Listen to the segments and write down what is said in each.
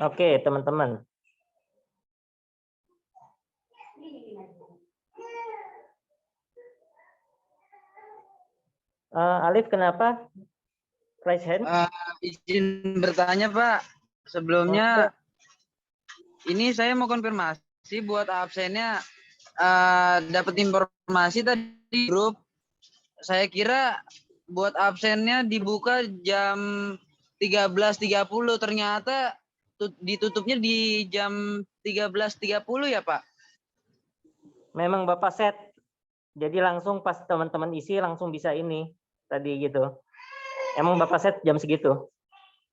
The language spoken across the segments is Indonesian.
Oke, teman-teman. Alif, kenapa? Raise hand. Izin bertanya, Pak. Sebelumnya, ini saya mau konfirmasi buat absennya. Dapat informasi tadi di grup. Saya kira buat absennya dibuka jam 13.30. Ternyata ditutupnya di jam 13.30 ya, Pak? Memang Bapak set. Jadi langsung pas teman-teman isi langsung bisa ini tadi gitu. Emang Bapak set jam segitu.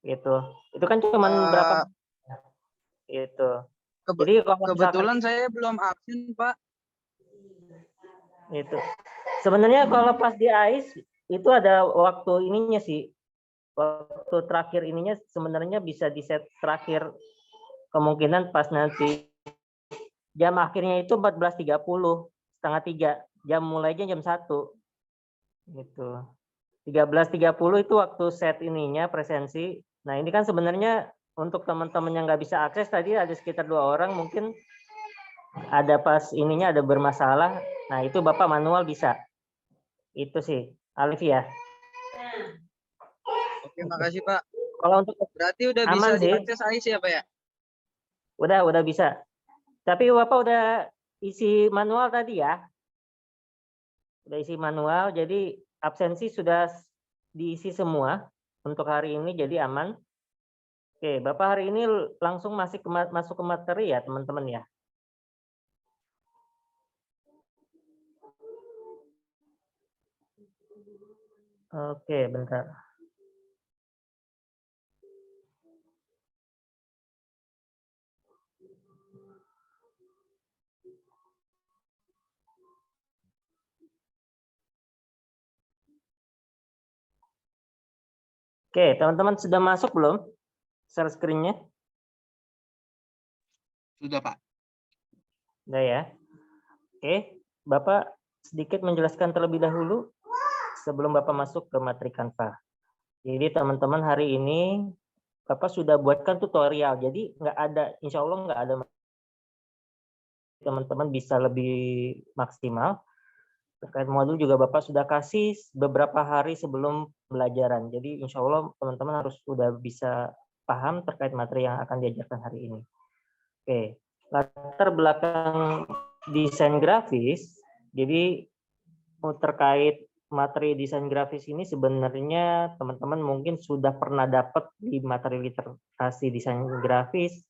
Gitu. Itu kan cuma berapa itu. Jadi kalau kebetulan saya belum absen, Pak. Itu. Sebenarnya kalau pas di AIS itu ada waktu ininya sih. Waktu terakhir ininya sebenarnya bisa di set terakhir, kemungkinan pas nanti jam akhirnya itu 14.30, setengah 3, jam mulainya jam 1 gitu. 13.30 itu waktu set ininya presensi. Nah ini kan sebenarnya untuk teman-teman yang nggak bisa akses tadi ada sekitar 2 orang, mungkin ada pas ininya ada bermasalah. Nah itu Bapak manual bisa. Itu sih Alif ya. Oke, makasih, Pak. Kalau untuk berarti udah bisa diakses AIS ya, Pak ya? Udah bisa. Tapi Bapak udah isi manual tadi ya? Udah isi manual, jadi absensi sudah diisi semua untuk hari ini, jadi aman. Oke, Bapak hari ini langsung masuk ke materi ya, teman-teman ya? Oke, bentar. Oke, teman-teman sudah masuk belum share screen-nya? Sudah, Pak. Sudah ya. Oke, Bapak sedikit menjelaskan terlebih dahulu sebelum Bapak masuk ke materi Canva. Jadi teman-teman hari ini Bapak sudah buatkan tutorial, jadi nggak ada, insya Allah nggak ada, teman-teman bisa lebih maksimal. Terkait modul juga Bapak sudah kasih beberapa hari sebelum pembelajaran. Jadi insya Allah teman-teman harus sudah bisa paham terkait materi yang akan diajarkan hari ini. Oke, latar belakang desain grafis. Jadi terkait materi desain grafis ini sebenarnya teman-teman mungkin sudah pernah dapat di materi literasi desain grafis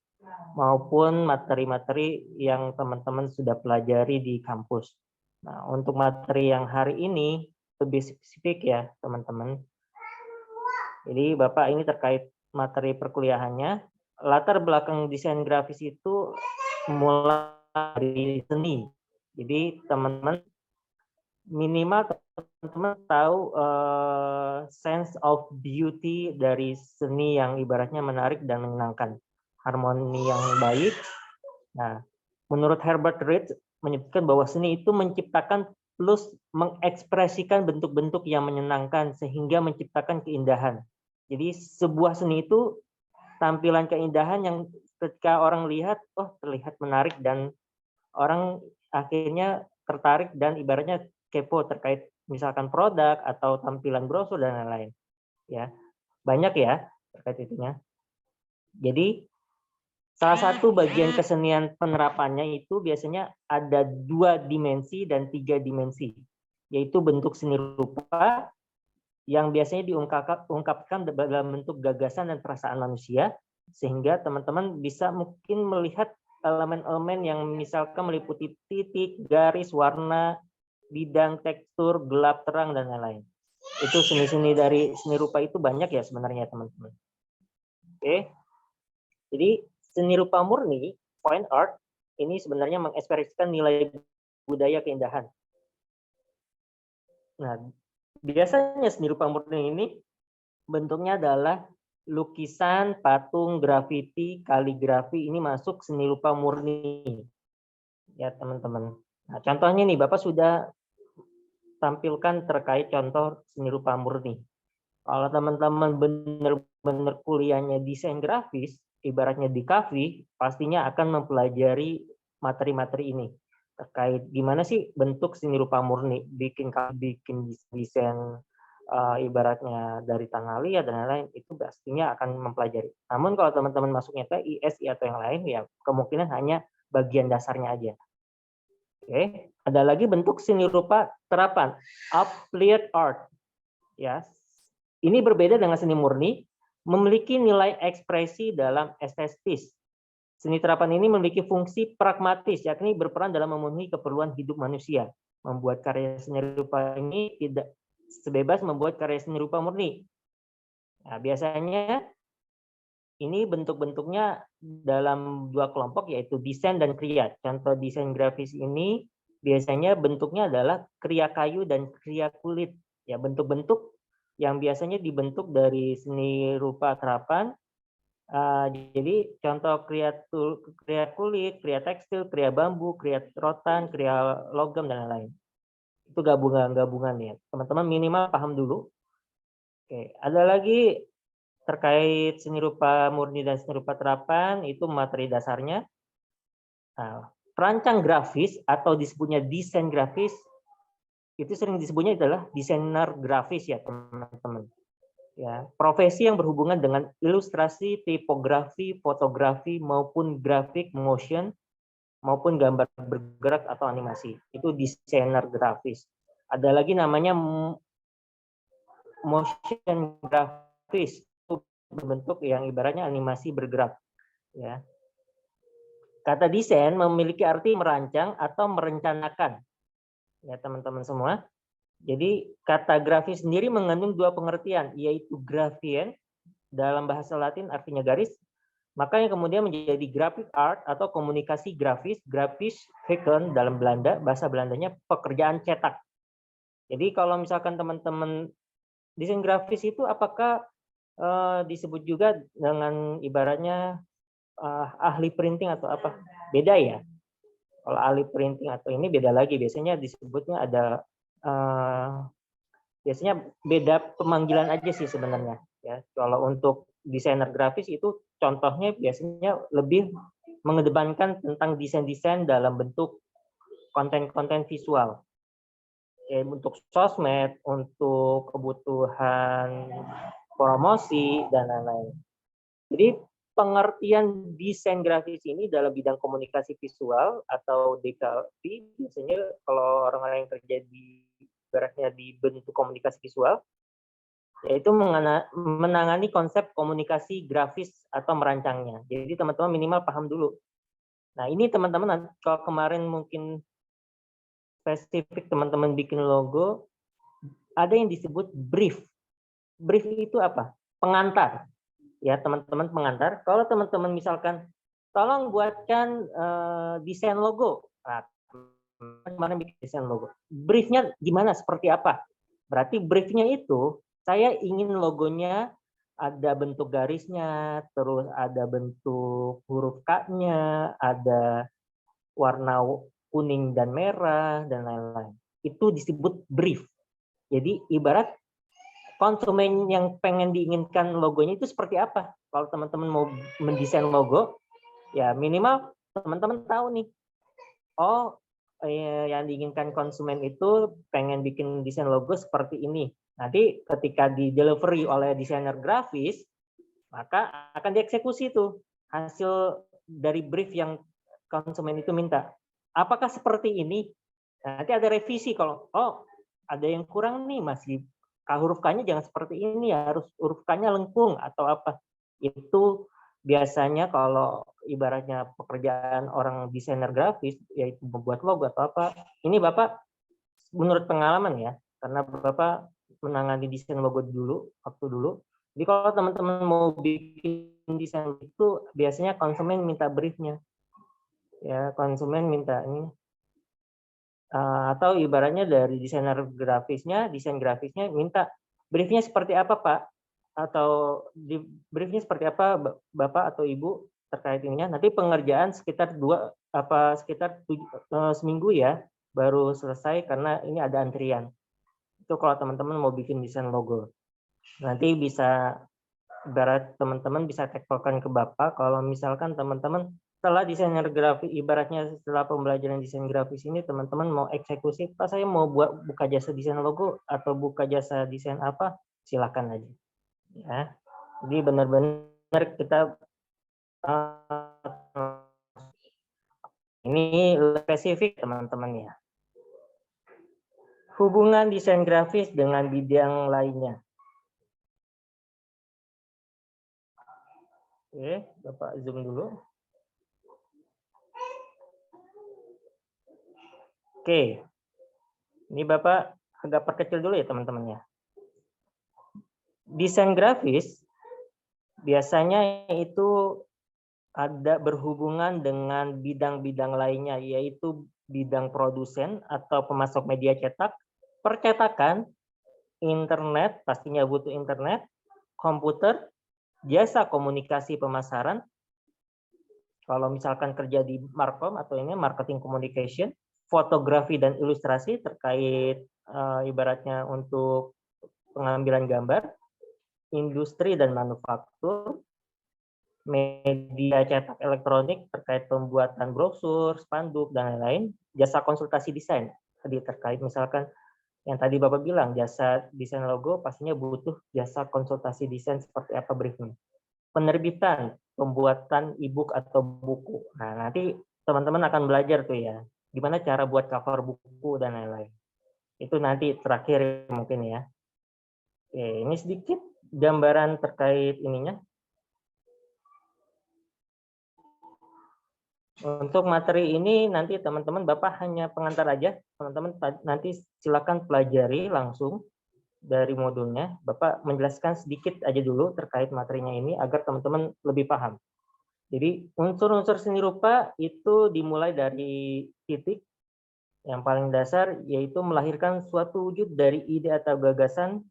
maupun materi-materi yang teman-teman sudah pelajari di kampus. Nah, untuk materi yang hari ini lebih spesifik ya, teman-teman. Jadi Bapak ini terkait materi perkuliahannya, latar belakang desain grafis itu mulai dari seni. Jadi teman-teman minimal teman-teman tahu sense of beauty dari seni yang ibaratnya menarik dan menyenangkan, harmoni yang baik. Nah, menurut Herbert Reed menyebutkan bahwa seni itu menciptakan plus mengekspresikan bentuk-bentuk yang menyenangkan sehingga menciptakan keindahan. Jadi sebuah seni itu tampilan keindahan yang ketika orang lihat, oh terlihat menarik dan orang akhirnya tertarik dan ibaratnya kepo terkait misalkan produk atau tampilan brosur dan lain-lain. Ya, banyak ya terkait itunya. Jadi salah satu bagian kesenian penerapannya itu biasanya ada 2 dimensi dan 3 dimensi, yaitu bentuk seni rupa yang biasanya diungkapkan dalam bentuk gagasan dan perasaan manusia, sehingga teman-teman bisa mungkin melihat elemen-elemen yang misalkan meliputi titik, garis, warna, bidang, tekstur, gelap, terang, dan lain-lain. Itu seni-seni dari seni rupa itu banyak ya sebenarnya teman-teman. Oke, jadi seni rupa murni, fine art, ini sebenarnya mengekspresikan nilai budaya keindahan. Nah, biasanya seni rupa murni ini bentuknya adalah lukisan, patung, grafiti, kaligrafi, ini masuk seni rupa murni. Ya, teman-teman. Nah, contohnya nih, Bapak sudah tampilkan terkait contoh seni rupa murni. Kalau teman-teman benar-benar kuliahnya desain grafis, ibaratnya di kafe, pastinya akan mempelajari materi-materi ini terkait gimana sih bentuk seni rupa murni, bikin desain ibaratnya dari tanah liat dan lain-lain, itu pastinya akan mempelajari. Namun kalau teman-teman masuknya TI, SI atau yang lain, ya kemungkinan hanya bagian dasarnya aja. Oke, ada lagi bentuk seni rupa terapan, applied art. Ya, ini berbeda dengan seni murni, memiliki nilai ekspresi dalam estetis. Seni terapan ini memiliki fungsi pragmatis, yakni berperan dalam memenuhi keperluan hidup manusia. Membuat karya seni rupa ini tidak sebebas membuat karya seni rupa murni. Nah, biasanya ini bentuk-bentuknya dalam dua kelompok, yaitu desain dan kriya. Contoh desain grafis ini biasanya bentuknya adalah kriya kayu dan kriya kulit. Ya, bentuk-bentuk yang biasanya dibentuk dari seni rupa terapan. Jadi contoh kriya kulit, kriya tekstil, kriya bambu, kriya rotan, kriya logam, dan lain-lain. Itu gabungan ya. Teman-teman minimal paham dulu. Oke, ada lagi terkait seni rupa murni dan seni rupa terapan, itu materi dasarnya. Nah, perancang grafis atau disebutnya desain grafis, itu sering disebutnya adalah desainer grafis ya teman-teman. Ya, profesi yang berhubungan dengan ilustrasi, tipografi, fotografi maupun grafik motion maupun gambar bergerak atau animasi. Itu desainer grafis. Ada lagi namanya motion grafis, itu berbentuk yang ibaratnya animasi bergerak. Ya. Kata desain memiliki arti merancang atau merencanakan. Ya, teman-teman semua. Jadi kata grafis sendiri mengandung dua pengertian, yaitu graphien, dalam bahasa Latin artinya garis, maka yang kemudian menjadi graphic art atau komunikasi grafis, grafis teken dalam Belanda, bahasa Belandanya pekerjaan cetak. Jadi kalau misalkan teman-teman desain grafis itu apakah disebut juga dengan ibaratnya ahli printing atau apa? Beda ya. Kalau ahli printing atau ini beda lagi. Biasanya disebutnya ada biasanya beda pemanggilan aja sih sebenarnya. Ya, kalau untuk desainer grafis itu contohnya biasanya lebih mengedepankan tentang desain-desain dalam bentuk konten-konten visual. Ya, untuk sosmed, untuk kebutuhan promosi, dan lain-lain. Jadi pengertian desain grafis ini dalam bidang komunikasi visual atau DKV, biasanya kalau orang-orang yang kerja di ibaratnya di bentuk komunikasi visual, yaitu menangani konsep komunikasi grafis atau merancangnya. Jadi teman-teman minimal paham dulu. Nah ini teman-teman kalau kemarin mungkin spesifik teman-teman bikin logo, ada yang disebut brief. Brief itu apa? Pengantar. Ya teman-teman pengantar. Kalau teman-teman misalkan tolong buatkan desain logo. Nah, kemarin bikin desain logo. Briefnya gimana? Seperti apa? Berarti briefnya itu saya ingin logonya ada bentuk garisnya, terus ada bentuk huruf K-nya, ada warna kuning dan merah, dan lain-lain. Itu disebut brief. Jadi ibarat konsumen yang pengen diinginkan logonya itu seperti apa. Kalau teman-teman mau mendesain logo, ya minimal teman-teman tahu nih, oh yang diinginkan konsumen itu pengen bikin desain logo seperti ini. Nanti ketika di delivery oleh desainer grafis, maka akan dieksekusi tuh hasil dari brief yang konsumen itu minta. Apakah seperti ini? Nanti ada revisi kalau ada yang kurang nih, masih huruf K-nya jangan seperti ini, harus huruf K-nya lengkung atau apa. Itu biasanya kalau ibaratnya pekerjaan orang desainer grafis, yaitu membuat logo atau apa. Ini Bapak menurut pengalaman ya, karena Bapak menangani desain logo waktu dulu. Jadi kalau teman-teman mau bikin desain itu, biasanya konsumen minta briefnya. Ya, konsumen minta ini. Atau ibaratnya dari desain grafisnya minta briefnya seperti apa Pak, atau di briefnya seperti apa Bapak atau Ibu terkait ininya. Nanti pengerjaan sekitar seminggu ya baru selesai karena ini ada antrian. Itu kalau teman-teman mau bikin desain logo. Nanti bisa ibarat teman-teman bisa tektokan ke Bapak, kalau misalkan teman-teman setelah desainer grafis, ibaratnya setelah pembelajaran desain grafis ini teman-teman mau eksekusi, Pak saya mau buka jasa desain logo atau buka jasa desain apa, silakan aja. Ya, jadi benar-benar kita ini spesifik teman-teman ya. Hubungan desain grafis dengan bidang lainnya. Oke, Bapak zoom dulu. Oke, ini Bapak agak perkecil dulu ya teman-teman ya. Desain grafis biasanya itu ada berhubungan dengan bidang-bidang lainnya, yaitu bidang produsen atau pemasok media cetak, percetakan, internet, pastinya butuh internet, komputer, jasa komunikasi pemasaran, kalau misalkan kerja di Markom atau ini marketing communication, fotografi dan ilustrasi terkait ibaratnya untuk pengambilan gambar, industri dan manufaktur, media cetak elektronik terkait pembuatan brosur, spanduk, dan lain-lain, jasa konsultasi desain. Tadi terkait misalkan yang tadi Bapak bilang, jasa desain logo pastinya butuh jasa konsultasi desain seperti apa briefnya. Penerbitan, pembuatan e-book atau buku. Nah, nanti teman-teman akan belajar tuh ya, gimana cara buat cover buku dan lain-lain. Itu nanti terakhir mungkin ya. Oke, ini sedikit gambaran terkait ininya. Untuk materi ini nanti teman-teman Bapak hanya pengantar aja, teman-teman nanti silakan pelajari langsung dari modulnya. Bapak menjelaskan sedikit aja dulu terkait materinya ini agar teman-teman lebih paham. Jadi unsur-unsur seni rupa itu dimulai dari titik yang paling dasar, yaitu melahirkan suatu wujud dari ide atau gagasan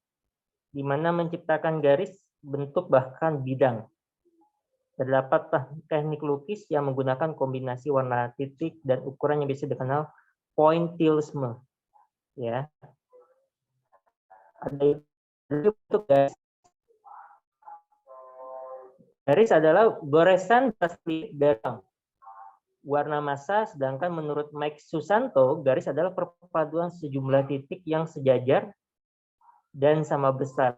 di mana menciptakan garis, bentuk, bahkan bidang. Terdapat teknik lukis yang menggunakan kombinasi warna titik dan ukuran yang biasa dikenal pointillisme. Ya. Ada bentuk garis. Garis adalah goresan pasti dari warna massa, sedangkan menurut Mike Susanto, garis adalah perpaduan sejumlah titik yang sejajar dan sama besar,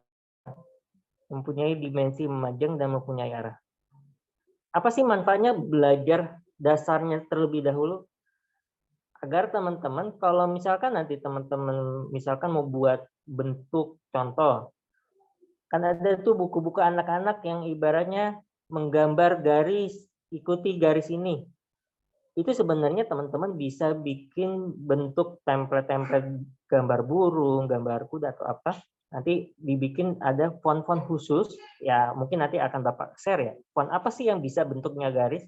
mempunyai dimensi memanjang dan mempunyai arah. Apa sih manfaatnya belajar dasarnya terlebih dahulu? Agar teman-teman, kalau misalkan nanti teman-teman misalkan mau buat bentuk contoh, kan ada tuh buku-buku anak-anak yang ibaratnya menggambar garis, ikuti garis ini. Itu sebenarnya teman-teman bisa bikin bentuk template-template gambar burung, gambar kuda atau apa. Nanti dibikin ada font-font khusus, ya mungkin nanti akan Bapak share ya. Font apa sih yang bisa bentuknya garis?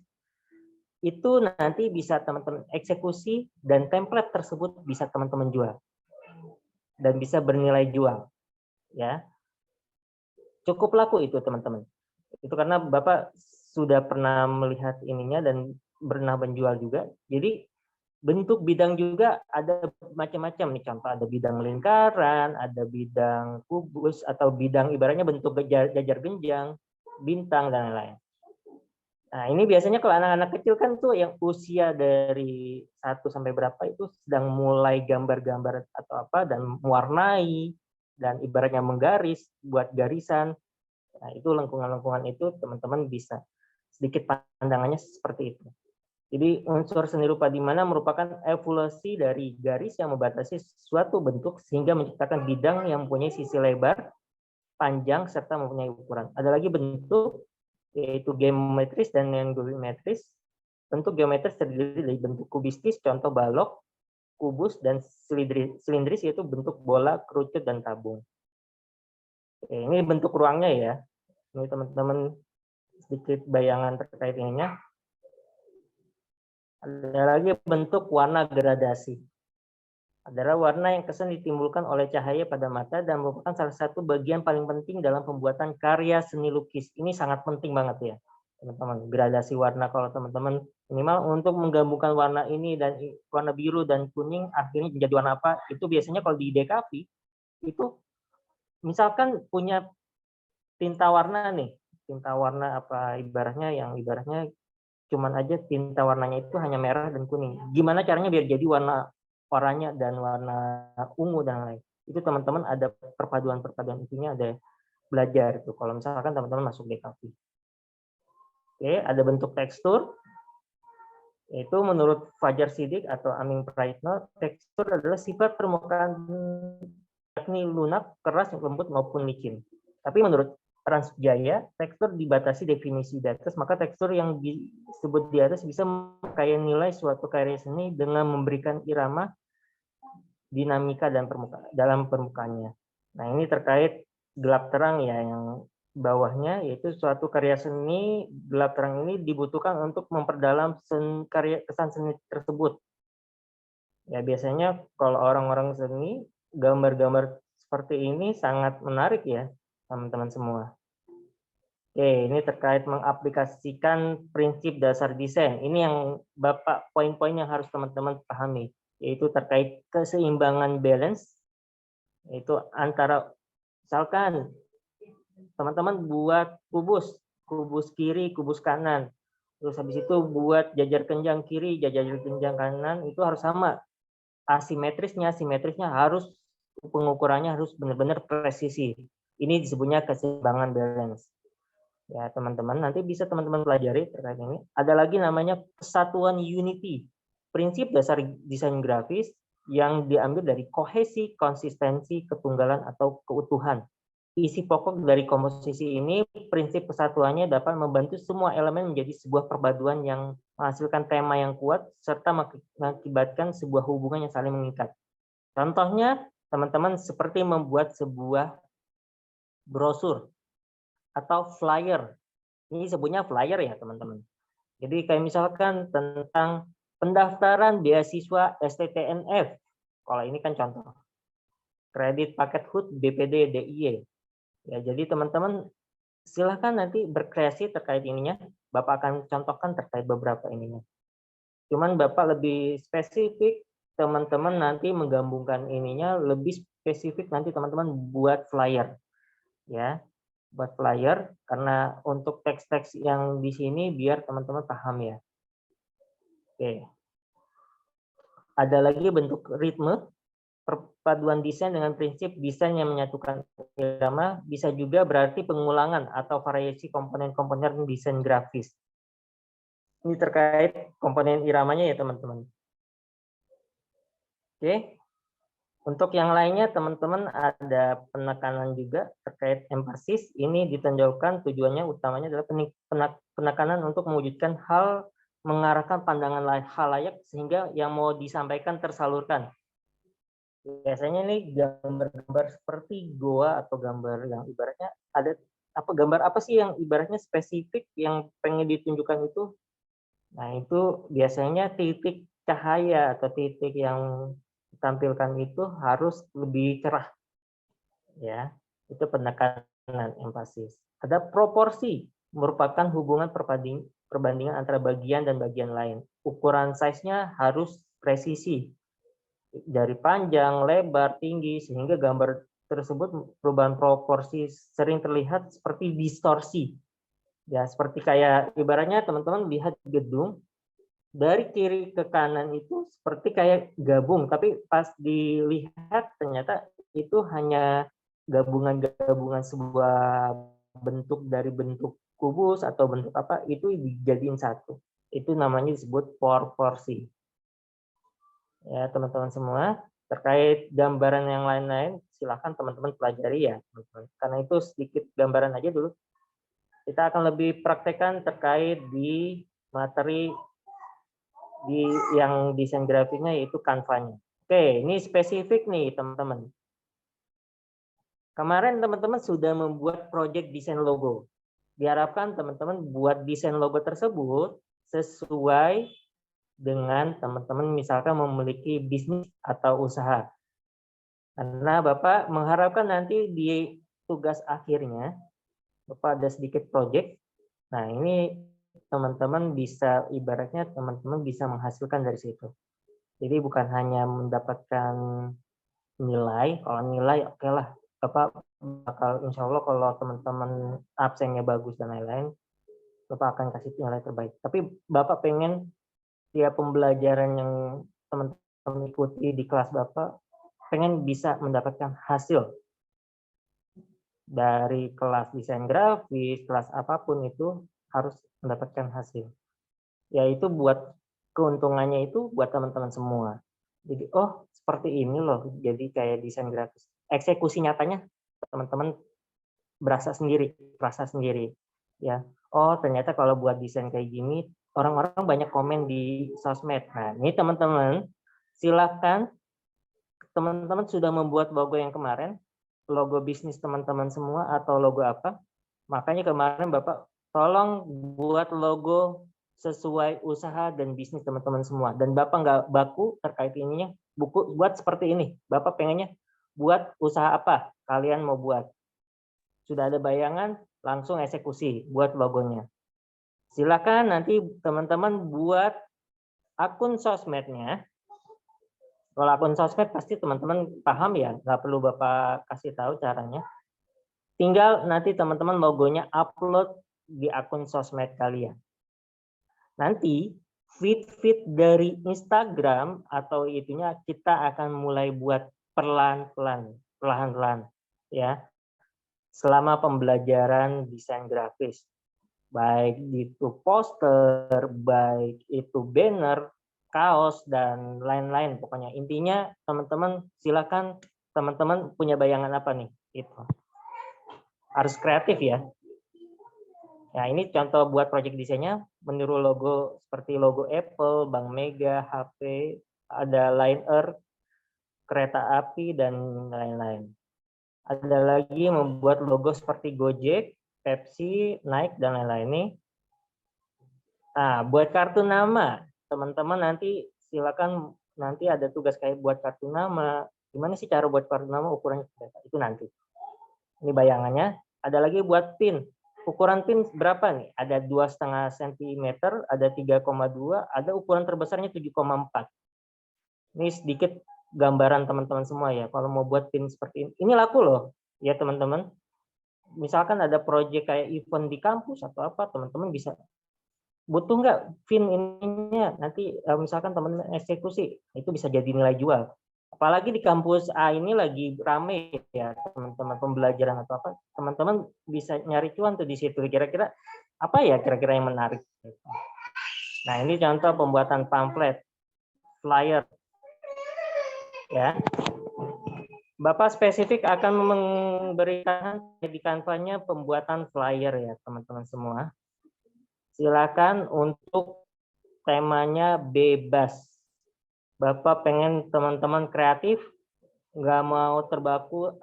Itu nanti bisa teman-teman eksekusi dan template tersebut bisa teman-teman jual. Dan bisa bernilai jual. Ya. Cukup laku itu teman-teman. Itu karena Bapak sudah pernah melihat ininya dan pernah menjual juga. Jadi bentuk bidang juga ada macam-macam nih, contoh ada bidang lingkaran, ada bidang kubus atau bidang ibaratnya bentuk jajar genjang, bintang dan lain-lain. Nah, ini biasanya kalau anak-anak kecil kan tuh yang usia dari 1 sampai berapa itu sedang mulai gambar-gambar atau apa dan mewarnai dan ibaratnya menggaris, buat garisan. Nah, itu lengkungan-lengkungan itu teman-teman bisa sedikit pandangannya seperti itu. Jadi unsur seni rupa di mana merupakan evolusi dari garis yang membatasi suatu bentuk sehingga menciptakan bidang yang mempunyai sisi lebar, panjang, serta mempunyai ukuran. Ada lagi bentuk, yaitu geometris dan non-geometris. Bentuk geometris terdiri dari bentuk kubistis, contoh balok, kubus, dan silindris, yaitu bentuk bola, kerucut, dan tabung. Oke, ini bentuk ruangnya ya. Ini teman-teman sedikit bayangan terkait ininya. Ada lagi bentuk warna gradasi. Adalah warna yang kesan ditimbulkan oleh cahaya pada mata dan merupakan salah satu bagian paling penting dalam pembuatan karya seni lukis. Ini sangat penting banget ya, teman-teman. Gradasi warna kalau teman-teman minimal untuk menggabungkan warna ini dan warna biru dan kuning akhirnya menjadi warna apa? Itu biasanya kalau di DKV itu misalkan punya tinta warna nih, tinta warna apa ibaratnya yang ibaratnya cuman aja tinta warnanya itu hanya merah dan kuning. Gimana caranya biar jadi warna oranye dan warna ungu dan lain. Itu teman-teman ada perpaduan-perpaduan intinya ada belajar itu. Kalau misalkan teman-teman masuk DKV. Oke, ada bentuk tekstur. Itu menurut Fajar Siddiq atau Aming Praitno, tekstur adalah sifat permukaan yakni lunak, keras, lembut maupun licin. Tapi menurut Transjaya, tekstur dibatasi definisi di atas, maka tekstur yang disebut di atas bisa mengkaya nilai suatu karya seni dengan memberikan irama, dinamika dan dalam permukaannya. Nah, ini terkait gelap terang ya, yang bawahnya yaitu suatu karya seni gelap terang ini dibutuhkan untuk memperdalam kesan seni tersebut. Ya, biasanya kalau orang-orang seni, gambar-gambar seperti ini sangat menarik ya, teman-teman semua. Oke, ini terkait mengaplikasikan prinsip dasar desain. Ini yang Bapak poin-poin yang harus teman-teman pahami, yaitu terkait keseimbangan balance, yaitu antara misalkan teman-teman buat kubus kiri, kubus kanan. Terus habis itu buat jajar kenjang kiri, jajar kenjang kanan, itu harus sama. Simetrisnya harus pengukurannya harus benar-benar presisi. Ini disebutnya keseimbangan balance. Ya, teman-teman, nanti bisa teman-teman pelajari terkait ini. Ada lagi namanya kesatuan unity. Prinsip dasar desain grafis yang diambil dari kohesi, konsistensi, ketunggalan, atau keutuhan. Isi pokok dari komposisi ini, prinsip kesatuannya dapat membantu semua elemen menjadi sebuah perpaduan yang menghasilkan tema yang kuat, serta mengakibatkan sebuah hubungan yang saling mengikat. Contohnya, teman-teman seperti membuat sebuah brosur atau flyer. Ini sebutnya flyer ya, teman-teman. Jadi kayak misalkan tentang pendaftaran beasiswa STTNF. Kalau ini kan contoh. Kredit paket HUT BPD DIY. Ya, jadi teman-teman silahkan nanti berkreasi terkait ininya. Bapak akan contohkan terkait beberapa ininya. Cuman Bapak lebih spesifik, teman-teman nanti menggabungkan ininya lebih spesifik nanti teman-teman buat flyer. Ya, buat flyer karena untuk teks-teks yang di sini biar teman-teman paham ya. Oke. Ada lagi bentuk ritme, perpaduan desain dengan prinsip desain yang menyatukan irama bisa juga berarti pengulangan atau variasi komponen-komponen desain grafis. Ini terkait komponen iramanya ya teman-teman. Oke. Untuk yang lainnya teman-teman ada penekanan juga terkait empasis. Ini ditonjolkan tujuannya utamanya adalah penekanan untuk mewujudkan hal mengarahkan pandangan halayak sehingga yang mau disampaikan tersalurkan. Biasanya ini gambar-gambar seperti goa atau gambar yang ibaratnya ada gambar apa sih yang ibaratnya spesifik yang pengen ditunjukkan itu. Nah, itu biasanya titik cahaya atau titik yang ditampilkan itu harus lebih cerah. Ya, itu penekanan empasis. Ada proporsi, merupakan hubungan perbandingan antara bagian dan bagian lain. Ukuran size-nya harus presisi. Dari panjang, lebar, tinggi, sehingga gambar tersebut perubahan proporsi sering terlihat seperti distorsi. Ya, seperti kayak ibaratnya teman-teman lihat gedung, dari kiri ke kanan itu seperti kayak gabung, tapi pas dilihat ternyata itu hanya gabungan-gabungan sebuah bentuk dari bentuk kubus atau bentuk apa itu dijadiin satu. Itu namanya disebut proporsi. Ya, teman-teman semua, terkait gambaran yang lain-lain silakan teman-teman pelajari ya, teman-teman. Karena itu sedikit gambaran aja dulu. Kita akan lebih praktekkan terkait di materi yang desain grafiknya yaitu Canva-nya. Oke, ini spesifik nih teman-teman. Kemarin teman-teman sudah membuat project desain logo. Diharapkan teman-teman buat desain logo tersebut sesuai dengan teman-teman misalkan memiliki bisnis atau usaha. Karena Bapak mengharapkan nanti di tugas akhirnya Bapak ada sedikit project. Nah, ini teman-teman bisa ibaratnya teman-teman bisa menghasilkan dari situ. Jadi bukan hanya mendapatkan nilai, kalau nilai oke lah, Bapak bakal insya Allah kalau teman-teman absennya bagus dan lain-lain, Bapak akan kasih nilai terbaik. Tapi Bapak pengen tiap pembelajaran yang teman-teman ikuti di kelas Bapak, pengen bisa mendapatkan hasil dari kelas desain grafis, kelas apapun itu harus mendapatkan hasil. Yaitu buat keuntungannya itu buat teman-teman semua. Jadi, oh seperti ini loh, jadi kayak desain grafis. Eksekusi nyatanya teman-teman berasa sendiri, rasa sendiri. Ya, oh ternyata kalau buat desain kayak gini, orang-orang banyak komen di sosmed. Nah, ini teman-teman, silakan teman-teman sudah membuat logo yang kemarin, logo bisnis teman-teman semua atau logo apa. Makanya kemarin Bapak tolong buat logo sesuai usaha dan bisnis teman-teman semua. Dan Bapak nggak baku terkait ininya, buat seperti ini. Bapak pengennya buat usaha apa kalian mau buat. Sudah ada bayangan, langsung eksekusi buat logonya. Silakan nanti teman-teman buat akun sosmednya. Kalau akun sosmed pasti teman-teman paham ya, nggak perlu Bapak kasih tahu caranya. Tinggal nanti teman-teman logonya upload di akun sosmed kalian. Nanti feed dari Instagram atau itunya kita akan mulai buat perlahan-lahan ya. Selama pembelajaran desain grafis. Baik itu poster, baik itu banner, kaos, dan lain-lain. Pokoknya intinya teman-teman silakan teman-teman punya bayangan apa nih? Itu harus kreatif ya. Nah ini contoh buat project desainnya meniru logo seperti logo Apple, Bank Mega, HP, ada Lion Air, kereta api, dan lain-lain. Ada lagi membuat logo seperti Gojek, Pepsi, Nike, dan lain-lain nih. Nah, buat kartu nama, teman-teman nanti silakan nanti ada tugas kayak buat kartu nama. Gimana sih cara buat kartu nama ukurannya? Itu nanti. Ini bayangannya. Ada lagi buat pin. Ukuran pin berapa nih? Ada 2,5 cm, ada 3,2, ada ukuran terbesarnya 7,4. Ini sedikit gambaran teman-teman semua ya. Kalau mau buat pin seperti ini laku loh ya teman-teman. Misalkan ada proyek kayak event di kampus atau apa, teman-teman bisa butuh nggak pin ininya nanti misalkan teman eksekusi itu bisa jadi nilai jual. Apalagi di kampus A ini lagi rame ya teman-teman pembelajaran atau apa, teman-teman bisa nyari cuan tuh di situ. Kira-kira apa ya kira-kira yang menarik. Nah ini contoh pembuatan pamflet, flyer ya. Bapak spesifik akan memberikan di Canva-nya pembuatan flyer ya teman-teman semua. Silakan untuk temanya bebas. Bapak pengen teman-teman kreatif, nggak mau terbaku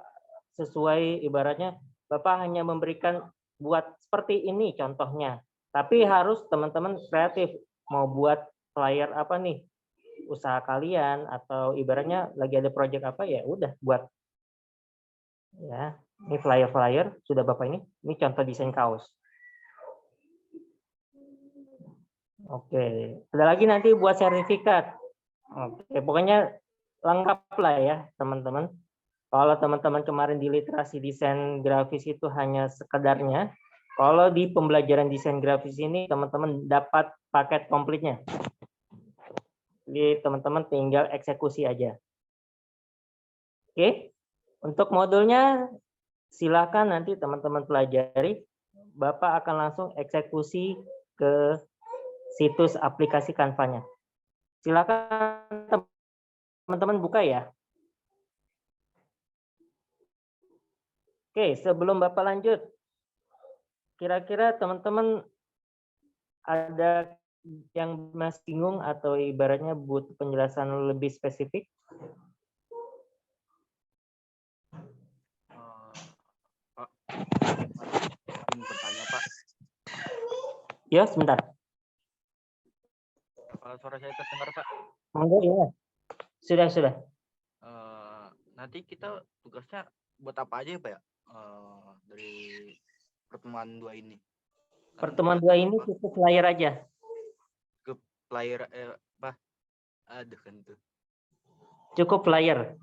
sesuai ibaratnya Bapak hanya memberikan buat seperti ini contohnya. Tapi harus teman-teman kreatif. Mau buat flyer apa nih? Usaha kalian atau ibaratnya lagi ada project apa ya udah buat. Ya, ini flyer sudah Bapak ini. Ini contoh desain kaos. Oke, ada lagi nanti buat sertifikat. Oke, pokoknya lengkap lah ya teman-teman. Kalau teman-teman kemarin di literasi desain grafis itu hanya sekedarnya, kalau di pembelajaran desain grafis ini teman-teman dapat paket komplitnya. Jadi teman-teman tinggal eksekusi aja. Oke, untuk modulnya silakan nanti teman-teman pelajari. Bapak akan langsung eksekusi ke situs aplikasi Canva-nya. Silakan teman-teman buka ya. Oke, sebelum Bapak lanjut, kira-kira teman-teman ada yang masih bingung atau ibaratnya butuh penjelasan lebih spesifik? Pak, ingin bertanya Pak. Ya, sebentar. Kalau suara saya terdengar Pak. Monggo ya. Sudah. Nanti kita tugasnya buat apa aja ya Pak ya? Dari pertemuan 2 ini. Pertemuan 2 ini cukup flyer aja. Ke flyer Aduh kan tuh. Cukup flyer.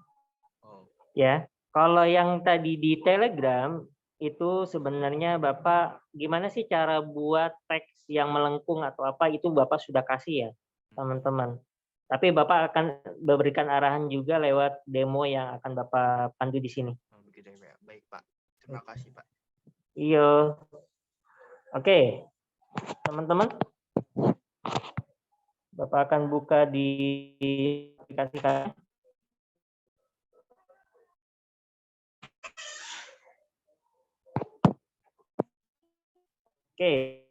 Oh. Ya. Kalau yang tadi di Telegram, itu sebenarnya Bapak gimana sih cara buat teks yang melengkung atau apa, itu Bapak sudah kasih ya, teman-teman. Tapi Bapak akan memberikan arahan juga lewat demo yang akan Bapak pandu di sini. Oh, begitu ya, Pak. Baik, Pak. Terima kasih, Pak. Iya. Oke, teman-teman. Bapak akan buka di aplikasi kami. Oke.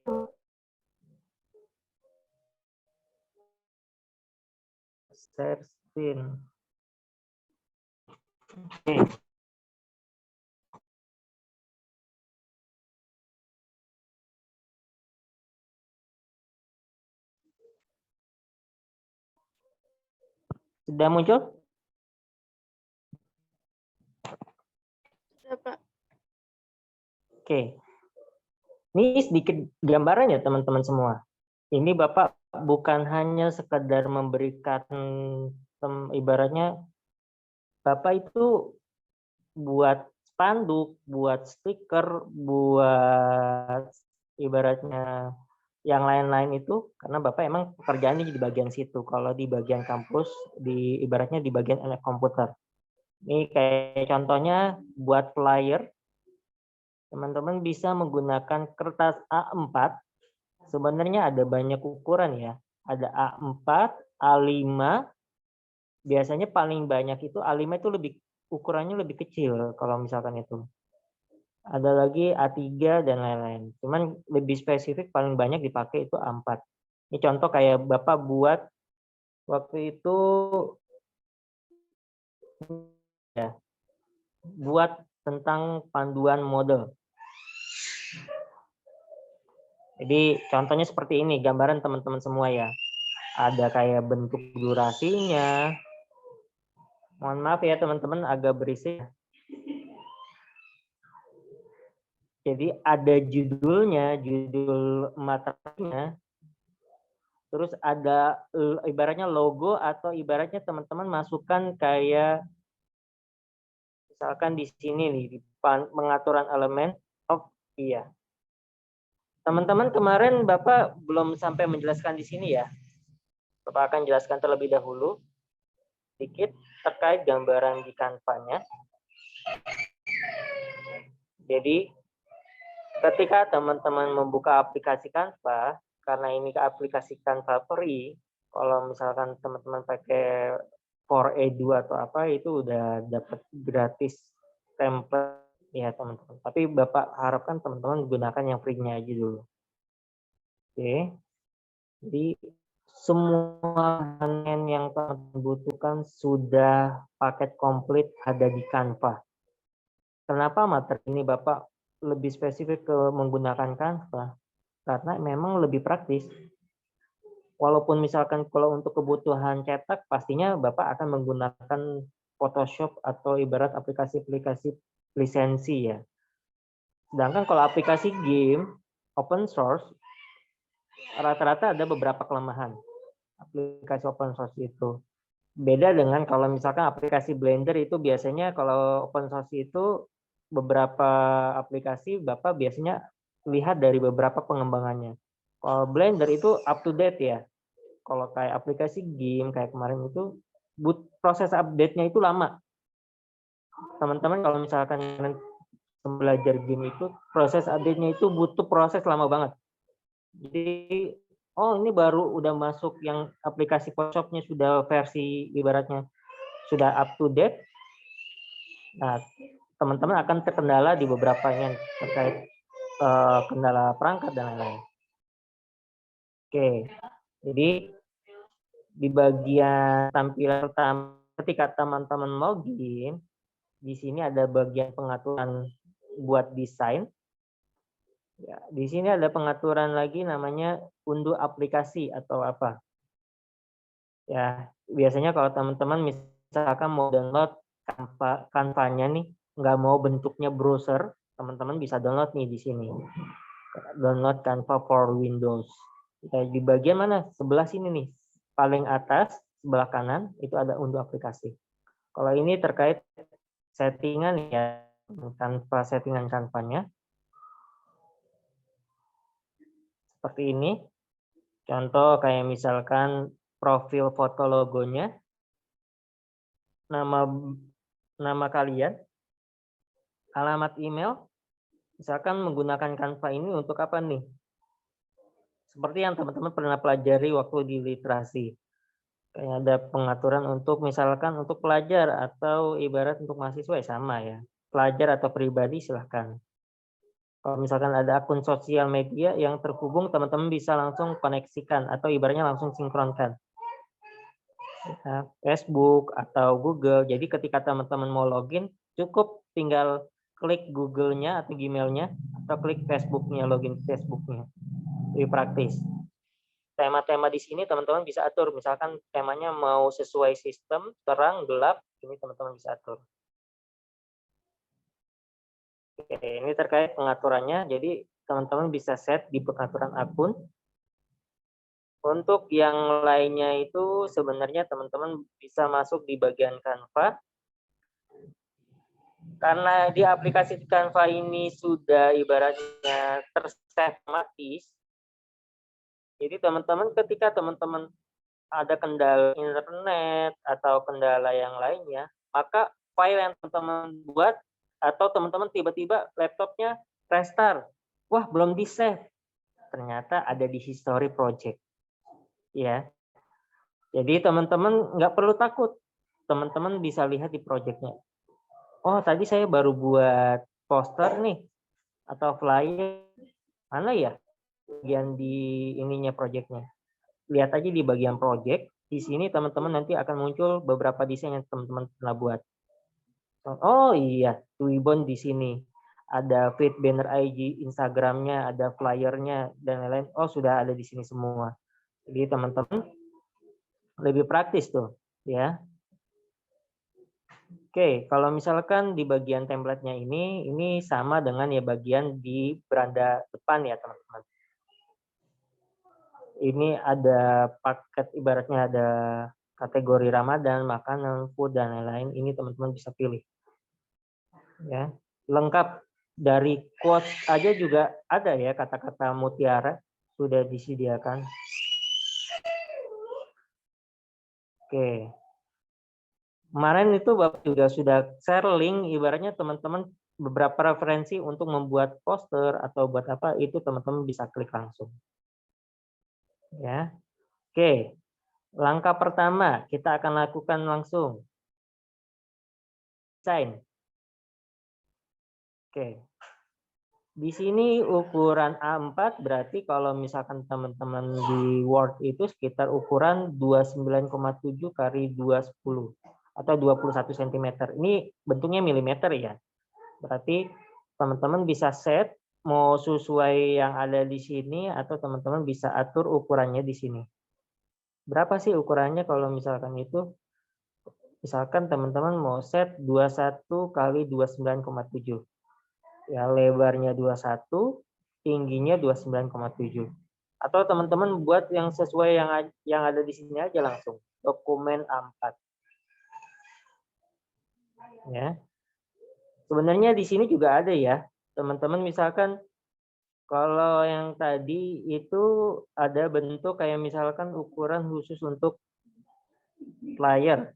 Share screen. Oke. Sudah muncul? Sudah, Pak. Oke. Ini sedikit gambaran ya teman-teman semua. Ini Bapak bukan hanya sekedar memberikan ibaratnya Bapak itu buat spanduk, buat stiker, buat ibaratnya yang lain-lain itu karena Bapak emang pekerjaannya di bagian situ. Kalau di bagian kampus, di ibaratnya di bagian komputer. Ini kayak contohnya buat flyer, teman-teman bisa menggunakan kertas A4. Sebenarnya ada banyak ukuran ya. Ada A4, A5. Biasanya paling banyak itu A5 itu ukurannya lebih kecil kalau misalkan itu. Ada lagi A3 dan lain-lain. Cuman lebih spesifik paling banyak dipakai itu A4. Ini contoh kayak Bapak buat waktu itu ya, buat tentang panduan model. Jadi contohnya seperti ini, gambaran teman-teman semua ya. Ada kayak bentuk durasinya. Mohon maaf ya teman-teman agak berisik. Jadi ada judulnya, judul materinya. Terus ada ibaratnya logo atau ibaratnya teman-teman masukkan kayak misalkan di sini nih di pengaturan elemen. Oh iya. Teman-teman kemarin Bapak belum sampai menjelaskan di sini ya. Bapak akan jelaskan terlebih dahulu sedikit terkait gambaran di Canva-nya. Jadi ketika teman-teman membuka aplikasi Canva, karena ini aplikasi Canva free, kalau misalkan teman-teman pakai for Edu atau apa itu udah dapat gratis template ya teman-teman. Tapi Bapak harapkan teman-teman gunakan yang free-nya aja dulu. Oke. Jadi semua bahan yang teman-teman butuhkan sudah paket komplit ada di Canva. Kenapa materi ini Bapak lebih spesifik ke menggunakan Canva? Karena memang lebih praktis. Walaupun misalkan kalau untuk kebutuhan cetak, pastinya Bapak akan menggunakan Photoshop atau ibarat aplikasi-aplikasi lisensi ya. Sedangkan kalau aplikasi game, open source, rata-rata ada beberapa kelemahan. Aplikasi open source itu. Beda dengan kalau misalkan aplikasi Blender itu biasanya kalau open source itu beberapa aplikasi Bapak biasanya lihat dari beberapa pengembangannya. Kalau Blender itu up to date ya. Kalau kayak aplikasi game kayak kemarin itu proses update-nya itu lama. Teman-teman kalau misalkan belajar game itu proses update-nya itu butuh proses lama banget. Jadi oh ini baru udah masuk yang aplikasi Photoshop-nya sudah versi ibaratnya sudah up to date. Nah, teman-teman akan terkendala di beberapa yang terkait kendala perangkat dan lain-lain. Oke, jadi di bagian tampilan pertama ketika teman-teman login, di sini ada bagian pengaturan buat desain. Ya, di sini ada pengaturan lagi namanya unduh aplikasi atau apa. Ya, biasanya kalau teman-teman misalkan mau download Canva-nya nih, nggak mau bentuknya browser, teman-teman bisa download nih di sini. Download Canva for Windows. Di bagian mana? Sebelah sini nih. Paling atas, sebelah kanan, itu ada unduh aplikasi. Kalau ini terkait settingan ya, tanpa settingan Canva-nya. Seperti ini. Contoh kayak misalkan profil foto logonya, nama kalian, alamat email, misalkan menggunakan Canva ini untuk apa nih? Seperti yang teman-teman pernah pelajari waktu di literasi. Kayak ada pengaturan untuk misalkan untuk pelajar atau ibarat untuk mahasiswa ya sama ya. Pelajar atau pribadi silahkan. Kalau misalkan ada akun sosial media yang terhubung, teman-teman bisa langsung koneksikan atau ibaratnya langsung sinkronkan. Ya, Facebook atau Google. Jadi ketika teman-teman mau login, cukup tinggal klik Google-nya atau Gmail-nya atau klik Facebook-nya, login Facebook-nya. Lebih praktis. Tema-tema di sini teman-teman bisa atur. Misalkan temanya mau sesuai sistem, terang, gelap, ini teman-teman bisa atur. Oke, ini terkait pengaturannya. Jadi teman-teman bisa set di pengaturan akun. Untuk yang lainnya itu sebenarnya teman-teman bisa masuk di bagian Canva. Karena di aplikasi Canva ini sudah ibaratnya tersistematis. Jadi teman-teman ketika teman-teman ada kendala internet atau kendala yang lainnya, maka file yang teman-teman buat atau teman-teman tiba-tiba laptopnya restart. Wah, belum di-save. Ternyata ada di history project. Ya. Jadi teman-teman nggak perlu takut. Teman-teman bisa lihat di projectnya. Oh, tadi saya baru buat poster nih atau flyer. Mana ya bagian di ininya projectnya? Lihat aja di bagian project. Di sini teman-teman nanti akan muncul beberapa desain yang teman-teman pernah buat. Oh iya, Twibbon di sini. Ada feed banner IG, Instagramnya, ada flyernya, dan lain-lain. Oh, sudah ada di sini semua. Jadi teman-teman lebih praktis tuh, ya. Oke, kalau misalkan di bagian template-nya ini sama dengan ya bagian di beranda depan ya teman-teman. Ini ada paket, ibaratnya ada kategori Ramadan, makanan, food, dan lain-lain. Ini teman-teman bisa pilih. Ya, lengkap dari quotes aja juga ada ya, kata-kata mutiara sudah disediakan. Oke. Kemarin itu Bapak juga sudah share link, ibaratnya teman-teman beberapa referensi untuk membuat poster atau buat apa, itu teman-teman bisa klik langsung. Ya. Oke. Langkah pertama kita akan lakukan langsung desain. Oke. Di sini ukuran A4 berarti kalau misalkan teman-teman di Word itu sekitar ukuran 29,7 kali 210 atau 21 cm. Ini bentuknya milimeter ya. Berarti teman-teman bisa set mau sesuai yang ada di sini atau teman-teman bisa atur ukurannya di sini. Berapa sih ukurannya kalau misalkan itu? Misalkan teman-teman mau set 21 kali 29,7. Ya, lebarnya 21, tingginya 29,7. Atau teman-teman buat yang sesuai yang ada di sini aja langsung. Dokumen A4. Ya. Sebenarnya di sini juga ada ya. Teman-teman misalkan kalau yang tadi itu ada bentuk kayak misalkan ukuran khusus untuk flyer.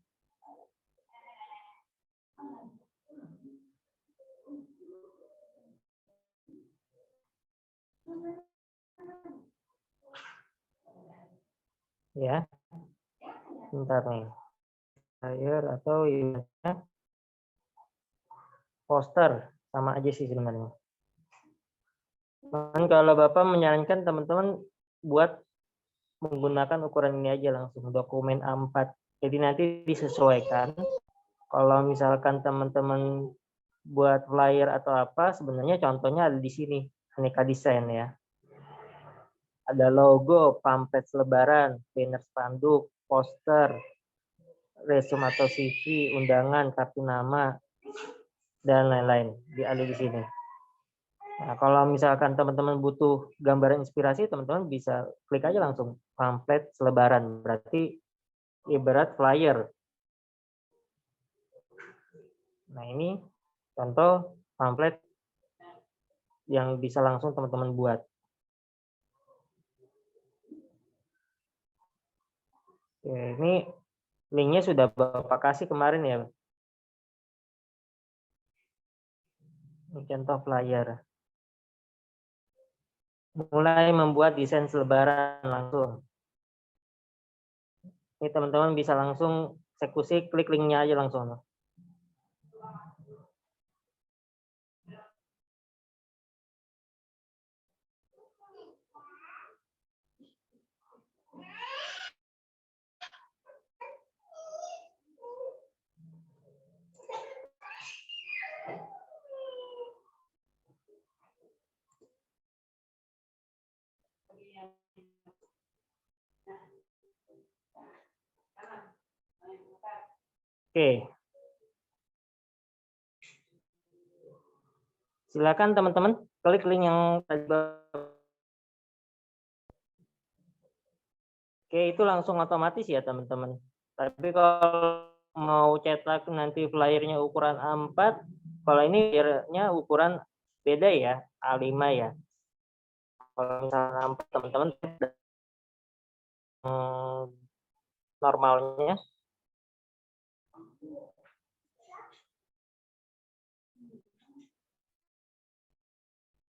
Ya. Bentar nih. Flyer atau ya, poster sama aja sih sebenarnya. Dan kalau Bapak menyarankan teman-teman buat menggunakan ukuran ini aja langsung, dokumen A4. Jadi nanti disesuaikan. Kalau misalkan teman-teman buat flyer atau apa, sebenarnya contohnya ada di sini, aneka desain ya. Ada logo, pamflet lebaran, banner spanduk, poster, resume atau CV, undangan, kartu nama, dan lain-lain. Ada di sini. Nah, kalau misalkan teman-teman butuh gambaran inspirasi, teman-teman bisa klik aja langsung pamflet selebaran. Berarti ibarat flyer. Nah, ini contoh pamflet yang bisa langsung teman-teman buat. Oke, ini linknya sudah Bapak kasih kemarin ya. Ini contoh flyer. Mulai membuat desain selebaran langsung. Ini teman-teman bisa langsung eksekusi, klik linknya aja langsung. Oke. Silakan teman-teman klik link yang tadi. Oke, itu langsung otomatis ya teman-teman. Tapi kalau mau cetak nanti flyernya ukuran A4, kalau ini flyernya ukuran beda ya, A5 ya. Kalau misalnya A4 teman-teman normalnya.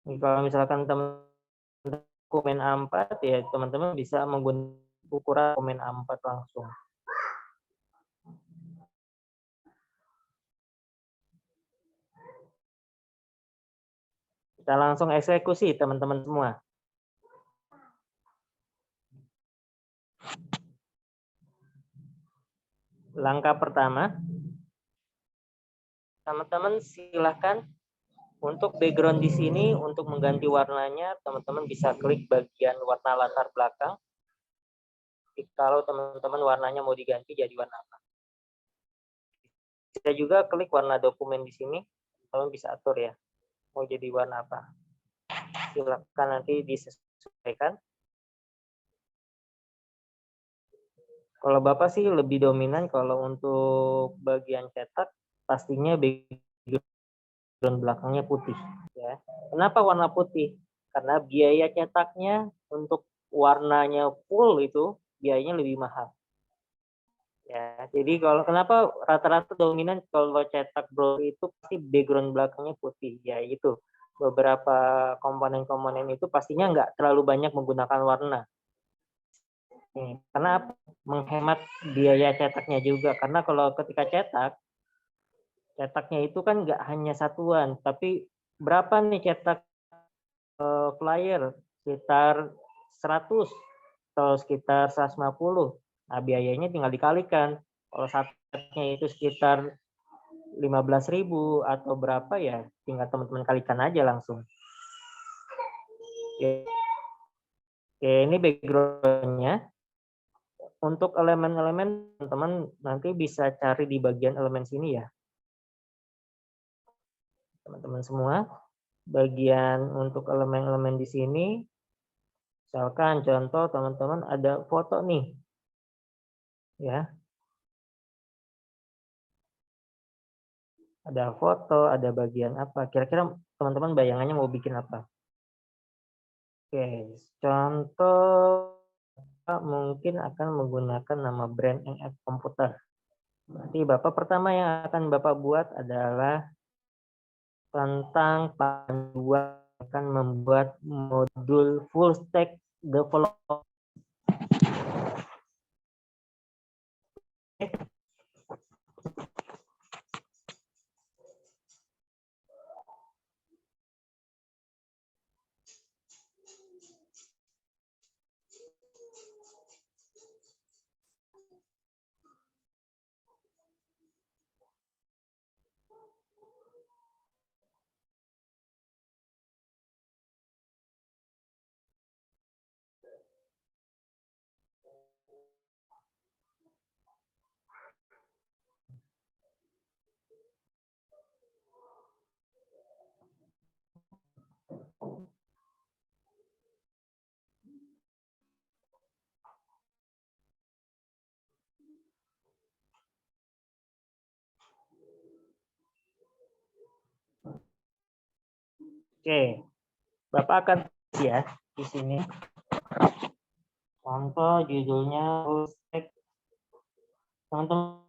Kalau misalkan teman dokumen A4 ya teman-teman bisa menggunakan ukuran dokumen A4 langsung. Kita langsung eksekusi teman-teman semua. Langkah pertama, teman-teman silahkan untuk background di sini untuk mengganti warnanya teman-teman bisa klik bagian warna latar belakang. Kalau teman-teman warnanya mau diganti jadi warna apa. Bisa juga klik warna dokumen di sini, teman bisa atur ya mau jadi warna apa. Silakan nanti disesuaikan. Kalau Bapak sih lebih dominan kalau untuk bagian cetak pastinya background belakangnya putih ya. Kenapa warna putih? Karena biaya cetaknya untuk warnanya full itu biayanya lebih mahal. Ya, jadi kalau kenapa rata-rata dominan kalau cetak bro itu pasti background belakangnya putih ya itu beberapa komponen-komponen itu pastinya nggak terlalu banyak menggunakan warna. Karena menghemat biaya cetaknya juga. Karena kalau ketika cetaknya itu kan nggak hanya satuan, tapi berapa nih cetak flyer? Sekitar 100 atau sekitar 150. Nah, biayanya tinggal dikalikan. Kalau satunya itu sekitar 15.000 atau berapa ya, tinggal teman-teman kalikan aja langsung. Oke, ini background-nya. Untuk elemen-elemen teman-teman nanti bisa cari di bagian elemen sini ya. Teman-teman semua, bagian untuk elemen-elemen di sini, misalkan contoh teman-teman ada foto nih. Ya. Ada foto, ada bagian apa. Kira-kira teman-teman bayangannya mau bikin apa? Oke, contoh mungkin akan menggunakan nama brand NF komputer. Berarti Bapak pertama yang akan Bapak buat adalah tentang panduan akan membuat modul full stack development. Oke, Bapak akan ya di sini. Contoh judulnya full stack. Teman-teman,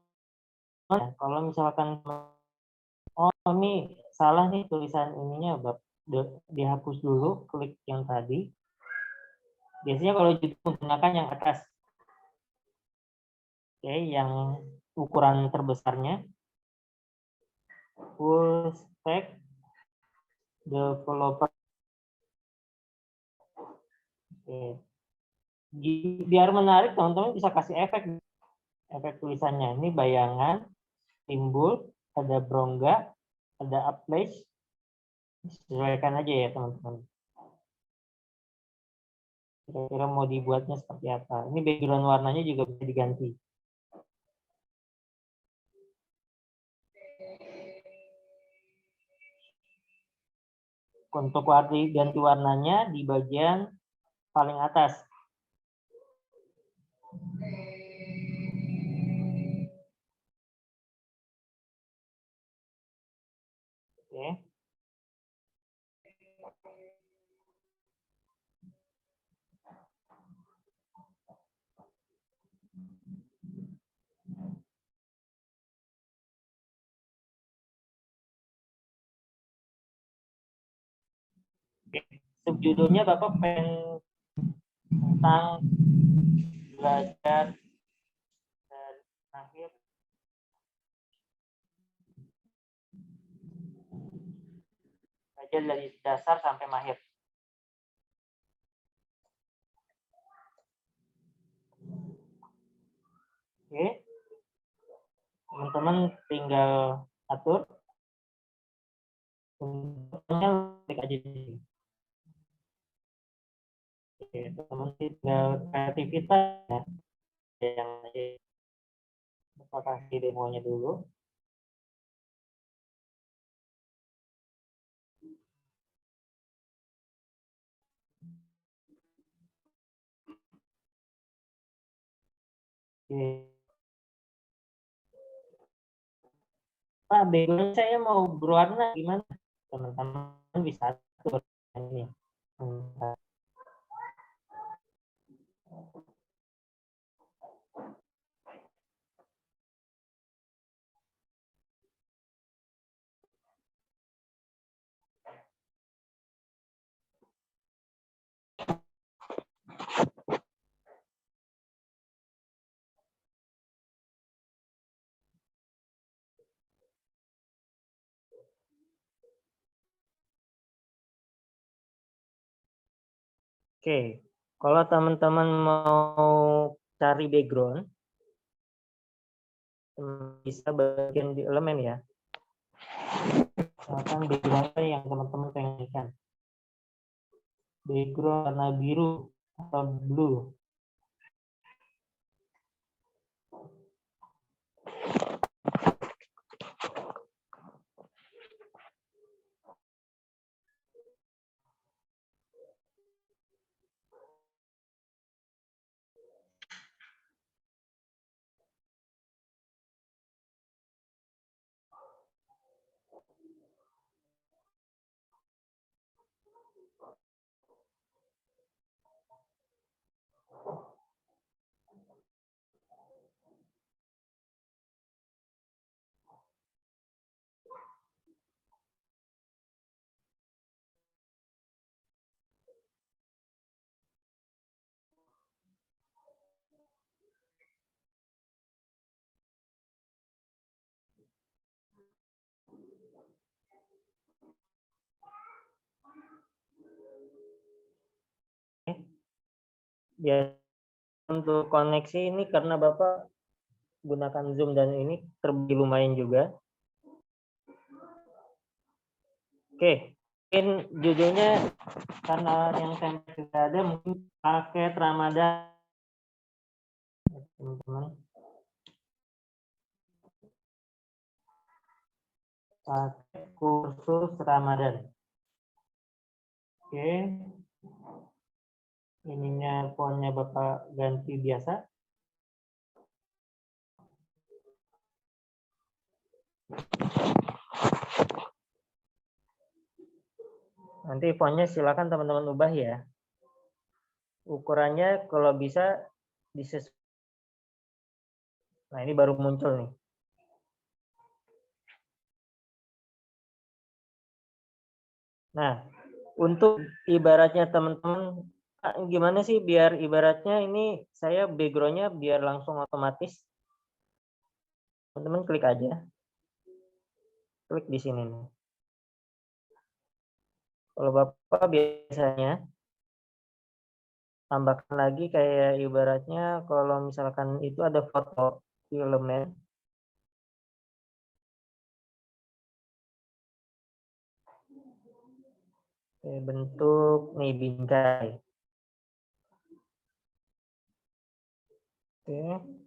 kalau misalkan ini salah nih tulisan ininya, dihapus dulu, klik yang tadi. Biasanya kalau judul menggunakan yang atas. Oke, yang ukuran terbesarnya. Full stack developer. Oke. Biar menarik, teman-teman bisa kasih efek tulisannya. Ini bayangan, timbul, ada berongga, ada uplash. Sesuaikan aja ya teman-teman. Kira-kira mau dibuatnya seperti apa. Ini background warnanya juga bisa diganti. Untuk ganti warnanya di bagian paling atas. Oke. Subjudulnya Bapak pengen tentang belajar dan akhir belajar dari dasar sampai mahir. Oke. Teman-teman tinggal atur. Contohnya klik aja di sini. Oke, teman-teman tinggal kreativitas ya. Yang Bapak kasih demonya dulu. Oke. Pak, background saya mau berwarna gimana? Teman-teman bisa atur ini. Oke, kalau teman-teman mau cari background, bisa bagian di elemen ya. Misalkan background yang teman-teman pengen. Background warna biru atau blue. Ya, untuk koneksi ini karena Bapak gunakan Zoom dan ini terbagi lumayan juga. Oke, mungkin judulnya karena yang template sudah ada, mungkin paket Ramadan, teman-teman. Paket kursus Ramadan. Oke, ininya fontnya Bapak ganti biasa. Nanti fontnya silakan teman-teman ubah ya. Ukurannya kalau bisa disesuaikan. Nah, ini baru muncul nih. Nah, untuk ibaratnya teman-teman, gimana sih biar ibaratnya ini saya background-nya biar langsung otomatis. Teman-teman klik aja. Klik di sini nih. Kalau Bapak biasanya tambahkan lagi kayak ibaratnya kalau misalkan itu ada foto elemen. Bentuk nih bingkai. Oke.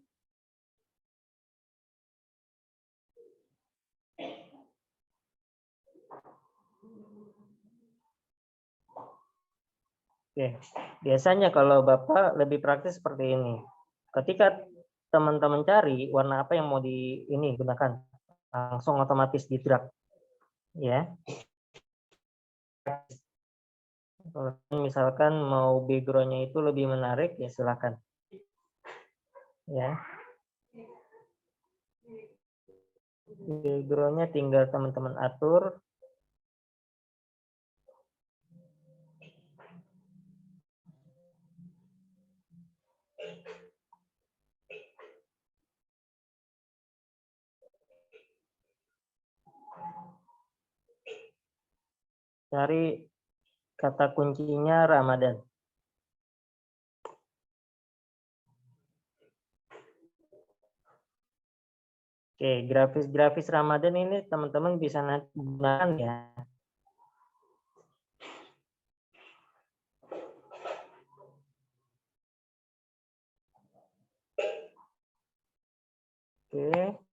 Oke, biasanya kalau Bapak lebih praktis seperti ini. Ketika teman-teman cari warna apa yang mau di ini gunakan, langsung otomatis di drag ya. Kalau misalkan mau background-nya itu lebih menarik ya silakan. Ya. Background-nya tinggal teman-teman atur. Cari kata kuncinya Ramadan. Oke, grafis Ramadan ini teman-teman bisa gunakan ya. Oke.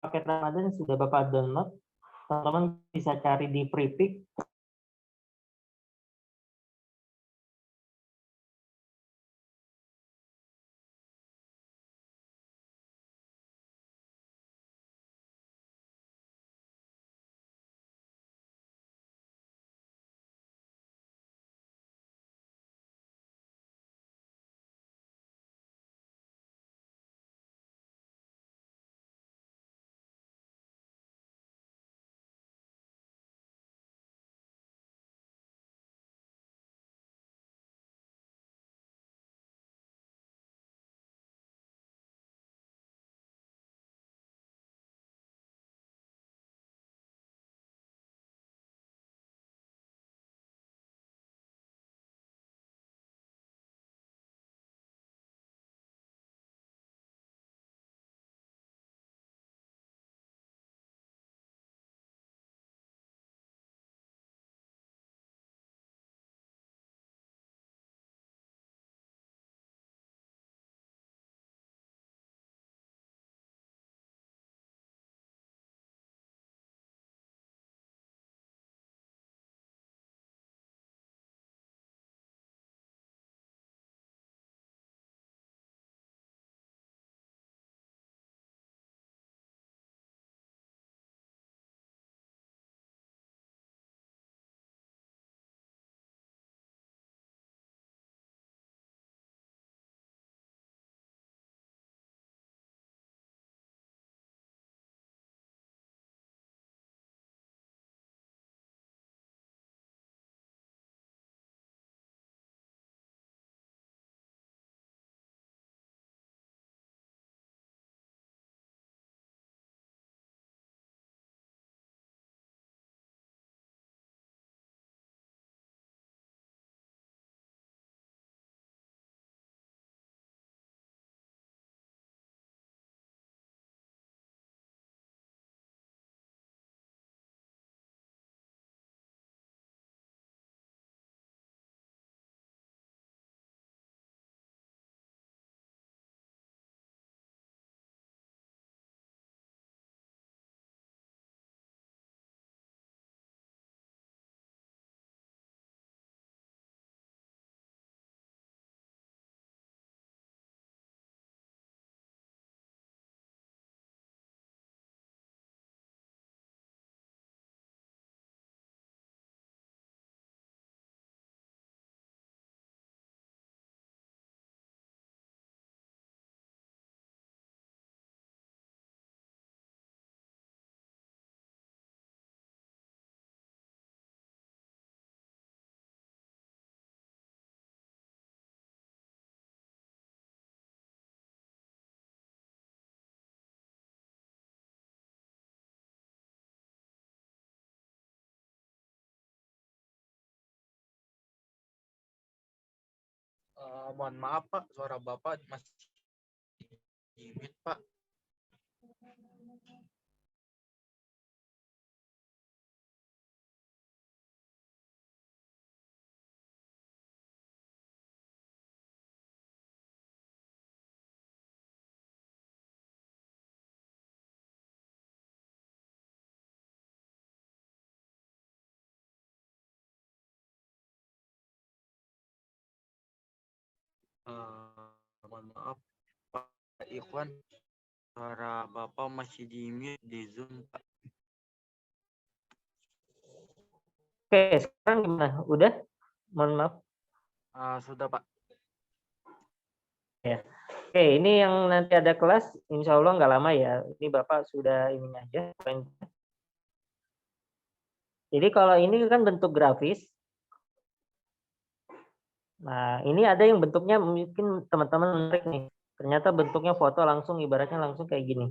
Paket Ramadan sudah Bapak download, teman-teman bisa cari di Freepik. Mohon maaf Pak, suara Bapak masih di mute Pak. Mohon maaf Pak Ikhwan, suara Bapak masih di mute di Zoom Pak. Oke, sekarang gimana? Udah? Mohon maaf. Sudah Pak. Ya. Oke, ini yang nanti ada kelas, insya Allah nggak lama ya. Ini Bapak sudah ini aja. Jadi kalau ini kan bentuk grafis. Nah, ini ada yang bentuknya mungkin teman-teman menarik nih. Ternyata bentuknya foto langsung, ibaratnya langsung kayak gini.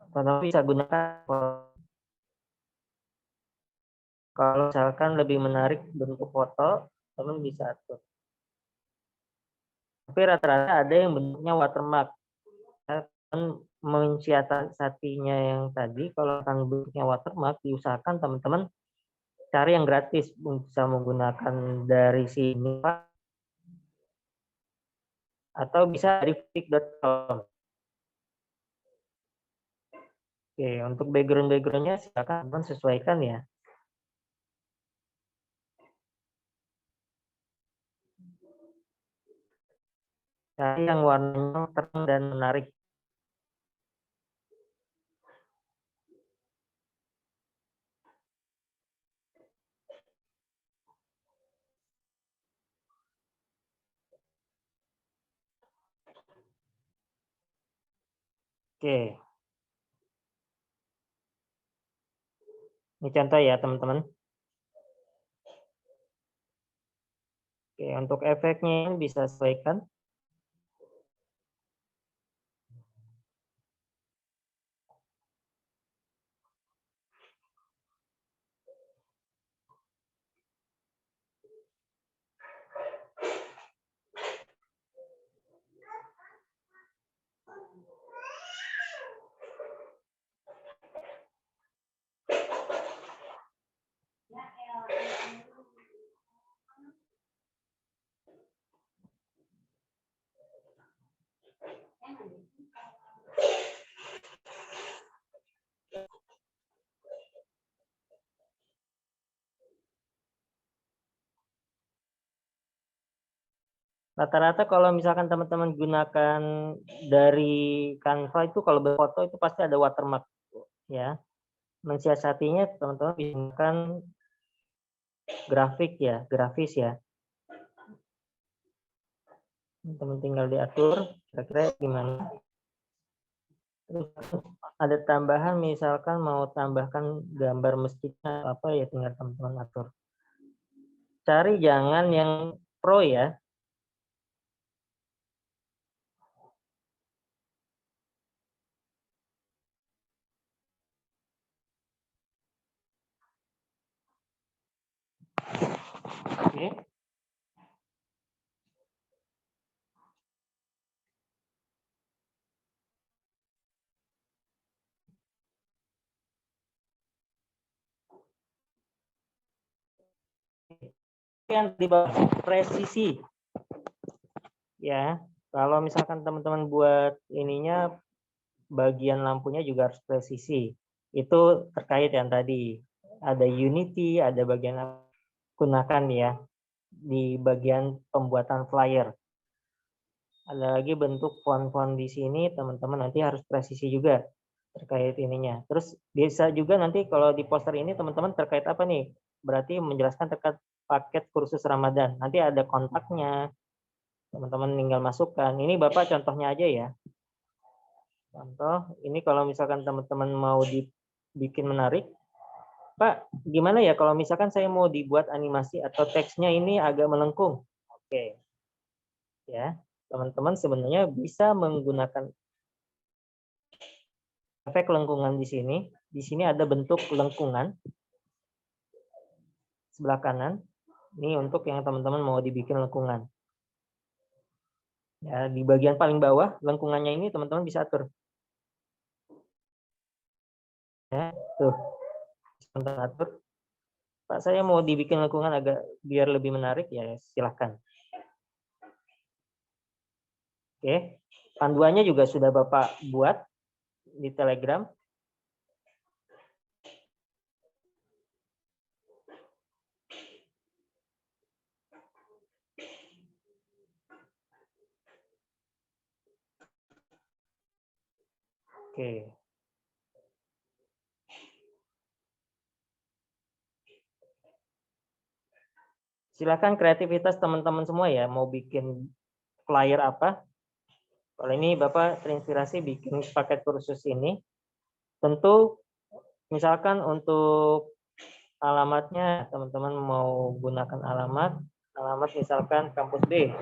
Teman-teman bisa gunakan kalau misalkan lebih menarik bentuk foto, teman bisa atur. Tapi rata-rata ada yang bentuknya watermark. Teman mensiasatinya yang tadi, kalau akan bentuknya watermark, diusahakan teman-teman cari yang gratis, bisa menggunakan dari sini Pak, atau bisa dari flick.com. Oke, untuk background-backgroundnya silakan teman sesuaikan ya. Cari yang warnanya terang dan menarik. Oke. Ini contoh ya teman-teman. Oke, untuk efeknya bisa sesuaikan. Rata-rata kalau misalkan teman-teman gunakan dari Canva itu kalau berfoto itu pasti ada watermark ya. Mensiasatinya teman-teman bisa gunakan grafis ya. Teman tinggal diatur kira-kira gimana. Terus ada tambahan misalkan mau tambahkan gambar masjidnya apa ya tinggal teman-teman atur. Cari jangan yang pro ya. Oke. Yang di bawah presisi ya. Kalau misalkan teman-teman buat ininya bagian lampunya juga harus presisi. Itu terkait yang tadi ada Unity, ada bagian gunakan ya di bagian pembuatan flyer. Ada lagi bentuk font-font di sini teman-teman nanti harus presisi juga terkait ininya. Terus bisa juga nanti kalau di poster ini teman-teman terkait apa nih? Berarti menjelaskan terkait paket kursus Ramadan. Nanti ada kontaknya. Teman-teman tinggal masukkan. Ini Bapak contohnya aja ya. Contoh, ini kalau misalkan teman-teman mau dibikin menarik, Pak, gimana ya kalau misalkan saya mau dibuat animasi atau teksnya ini agak melengkung? Oke. Ya, teman-teman sebenarnya bisa menggunakan efek lengkungan di sini. Di sini ada bentuk lengkungan sebelah kanan. Ini untuk yang teman-teman mau dibikin lengkungan. Ya, di bagian paling bawah lengkungannya ini teman-teman bisa atur. Ya, tuh. Teman-teman atur. Pak, saya mau dibikin lengkungan agak biar lebih menarik, ya silahkan. Oke, panduannya juga sudah Bapak buat di Telegram. Oke. Silakan kreativitas teman-teman semua ya, mau bikin flyer apa. Kalau ini Bapak terinspirasi bikin paket kursus ini. Tentu misalkan untuk alamatnya teman-teman mau gunakan alamat misalkan kampus B.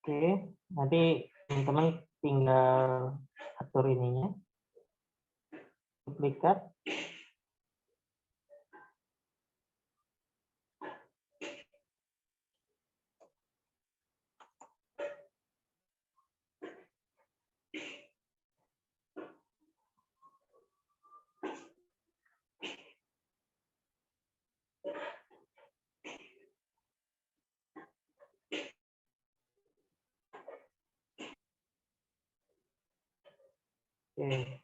Oke, nanti teman-teman tinggal atur ininya, duplikat. Oke.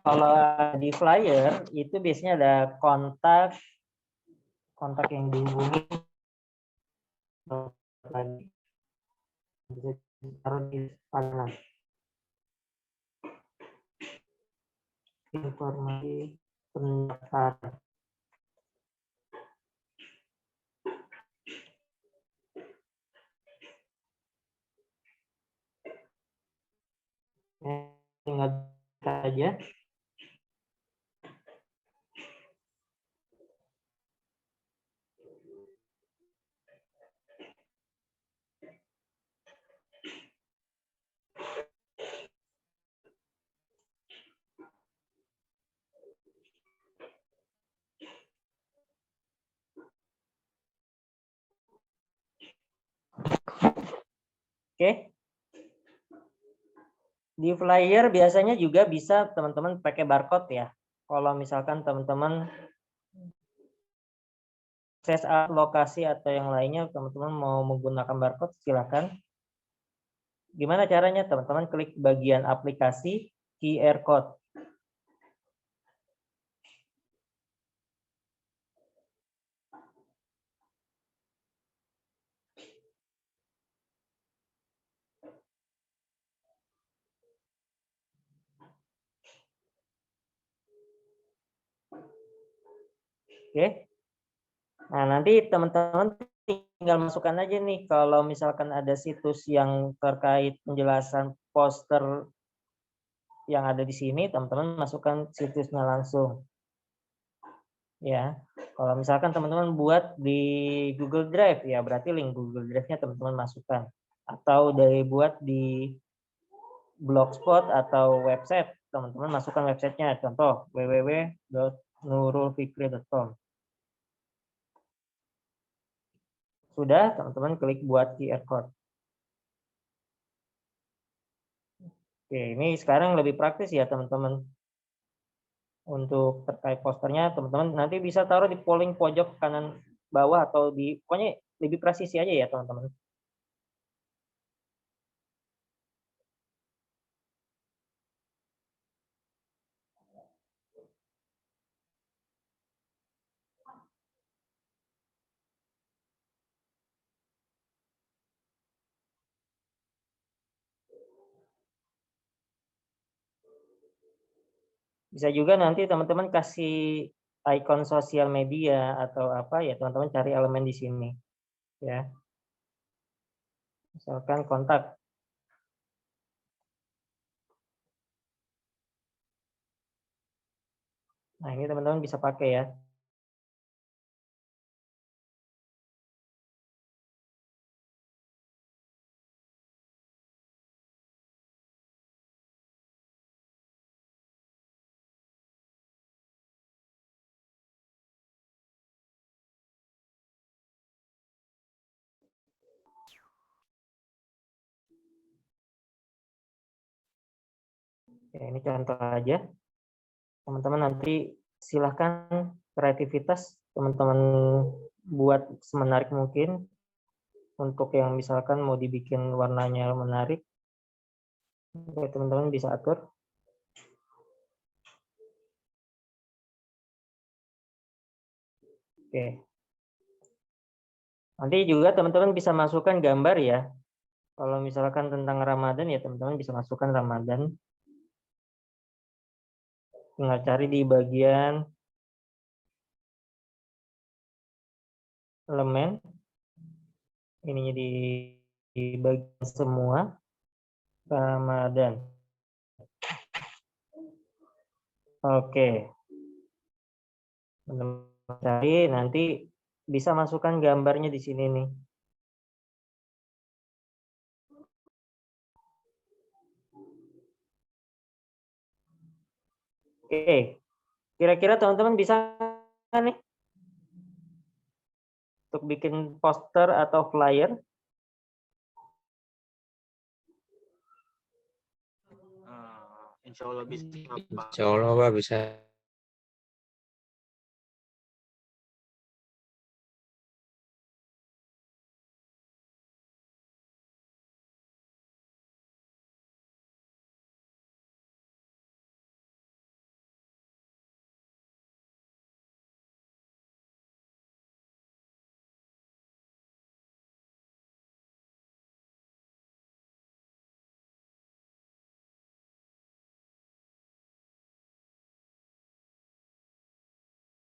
Kalau di flyer itu biasanya ada kontak yang dihubungi lagi. Bisa taruh di kanan. Informasi pendaftaran. Tinggal saja. Oke. Di flyer biasanya juga bisa teman-teman pakai barcode ya. Kalau misalkan teman-teman akses lokasi atau yang lainnya, teman-teman mau menggunakan barcode, silakan. Gimana caranya? Teman-teman klik bagian aplikasi QR code. Oke. Nah, nanti teman-teman tinggal masukkan aja nih kalau misalkan ada situs yang terkait penjelasan poster yang ada di sini, teman-teman masukkan situsnya langsung. Ya. Kalau misalkan teman-teman buat di Google Drive, ya berarti link Google Drive-nya teman-teman masukkan. Atau dari buat di Blogspot atau website, teman-teman masukkan websitenya. Contoh www.nurulfikri.com. Sudah, teman-teman klik buat QR code. Oke, ini sekarang lebih praktis ya teman-teman. Untuk terkait posternya, teman-teman nanti bisa taruh di polling pojok kanan bawah atau di, pokoknya lebih presisi aja ya teman-teman. Bisa juga nanti teman-teman kasih icon sosial media atau apa ya, teman-teman cari elemen di sini ya. Misalkan kontak. Nah, ini teman-teman bisa pakai ya. Oke, ini contoh aja. Teman-teman nanti silahkan kreativitas teman-teman buat semenarik mungkin. Untuk yang misalkan mau dibikin warnanya menarik, teman-teman bisa atur. Oke. Nanti juga teman-teman bisa masukkan gambar ya. Kalau misalkan tentang Ramadan ya teman-teman bisa masukkan Ramadan. Tinggal cari di bagian elemen. Ininya di bagian semua Ramadan. Oke. Teman-teman cari nanti bisa masukkan gambarnya di sini nih. Oke. Kira-kira teman-teman bisa nih untuk bikin poster atau flyer? Insya Allah bisa. Insya Allah Pak bisa.